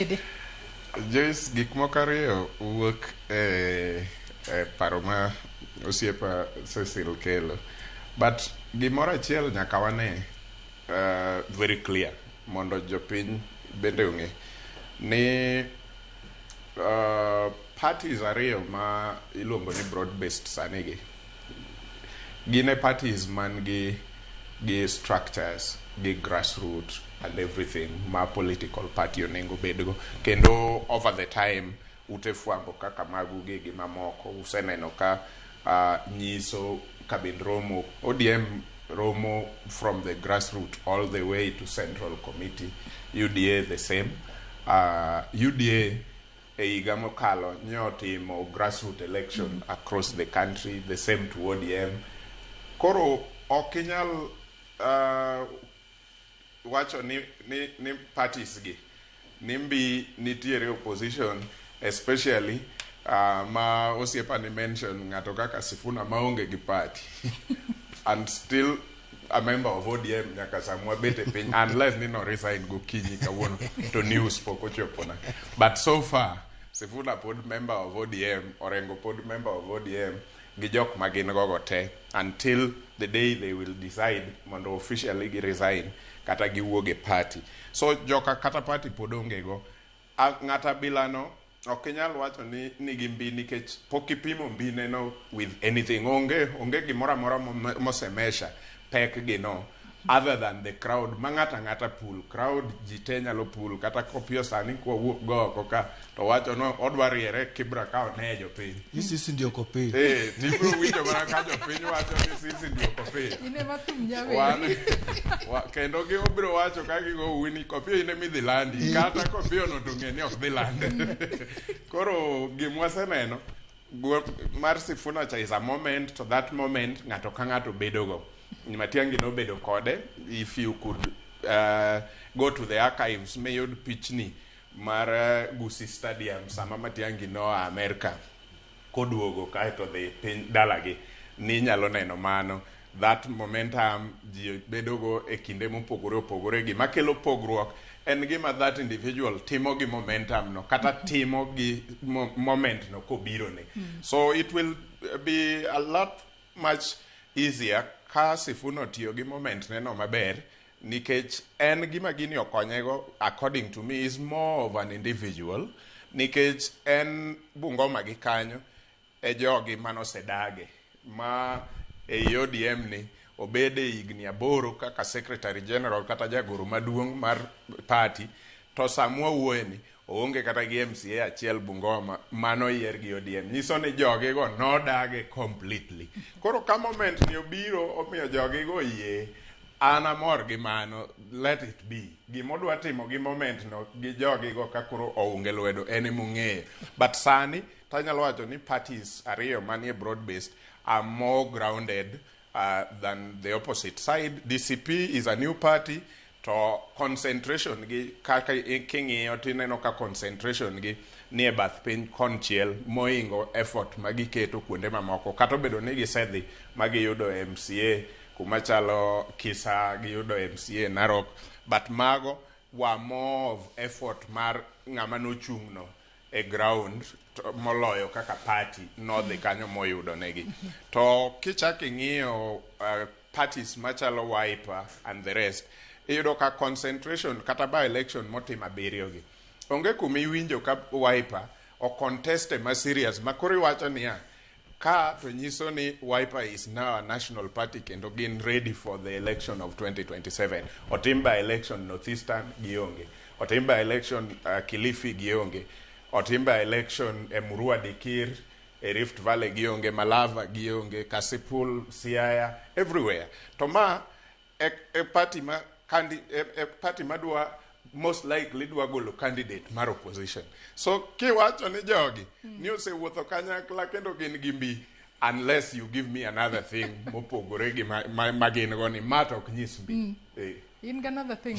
Joyce, gik moko ariyo wuok paro ma osiepa Cecil kelo. But gimoro achiel nyaka wane very clear mondo jopiny bende ong'e ni parties ariyo ma iluongo ni broad based sani gi gine parties man gi structures gi grassroots and everything ma political party onengo bedgo, kendo over the time ute fwambo kaka magu gi mamoko useneno ka nyiso kabind romo ODM romo from the grassroots all the way to central committee. UDA the same. UDA e higa mokalo ne otimo grassroots election across the country, the same to ODM. Koro okinyal wacho ni parties gi nimbi nitiere opposition, especially ma osiepa ni mention ng'ato kaka Sifuna maonge gi party and still a member of ODM nyaka samwa bete piny unless ni no resign gokinyi kawuono to news pok ochopona. But so far Sifuna pod member of ODM, Orengo pod member of ODM gi jok magin gogo te until the day they will decide mondo officially gi resign kata giwuog e party. So joka kata party pod onge go. Ng'ata bilano okinyal wacho ni nigi mbi nikech pok ipimo mbine no with anything. Onge gimoro amora mosemesha pek gi no other than the crowd. Ng'ata pool crowd jite nyalo pool kata kopio sani kwa wuok go oko ka to wacho no odwa riere Kibra ka one jopiny. Sisi ndio kopiny. Tibro winjo mana ka jopiny wacho ni sisi ndio kopiny. Ine matum nyawe. Kendo gi obiro wacho ka gigo wini kopio ine midhi landi kata kopio no tung'e ni ok dhi landi. Koro gimwaseneno mar Sifuna cha is a moment, to that moment ng'ato ka ng'ato bedo go. Matiangi no bedo kode. If you could go to the archives mayod pichni mar Gusii Stadium sama Matiangi no America koduogo kaeto dhi piny dalagi ni nyalo neno mano. That momentum ji bedogo e kinde mopogore opogore. Gima kelo pogruok en gima that individual timo gi momentum no kata timo gi moment no kobiro ne. So it will be a lot much easier ka Sifuna tiyo gi moment neno maber, nikech en gima gini okonyego according to me is more of an individual, nikech en Bungoma gi kanyo e jogi manosedage ma e ODM ni obede higni 8 kaka secretary general kata jagoro maduong' mar party, to samwa wuoyeni oonge kata gi MCA achiel Bungoma mano yier gi ODM. Nyiso ni jogi go nodage completely. Koro ka moment ni obiro omiyo jogi go yie, an amor gi mano, let it be. Gimodwa timo gi moment no gi jogi go ka koro ounge lwedo ene mung'eyo. But sani tanyalo wacho ni parties ariyo manie broad based are more grounded than the opposite side. DCP is a new party. To concentration gi kaka king'iyo tineno ka concentration gi nie bath piny konchiel moingo effort magiketo kuonde mamoko, kata obedo ni gisedhi magiyudo MCA kumachalo Kisa, giyudo MCA Narok, but mago wa more of effort mar ng'ama nochung'no e ground moloyo kaka party nodhi kanyo moyudo negi. To kichak ing'iyo parties machalo Wiper and the rest, iyudo ka concentration kata by election motim 7 gi onge kumi winjo ka Wiper o contest ma serious makori wacho niya ka to nyiso ni Wiper is now a national party kendo gin ready for the election of 2027. Otim by election Northeastern gionge, otim by election Kilifi gionge, otim by election Murua Dikir, Rift Valley gionge, Malava gionge, Kasipul, Siaya, everywhere. To ma a party ma a party madwa most likely dwa golo candidate mar opposition. So kiwacho ni jogi ni osewuotho kanyakla kendo gin gimbi, unless you give me another thing mopogore gi magin go ni mato ok nyis mbi. In another thing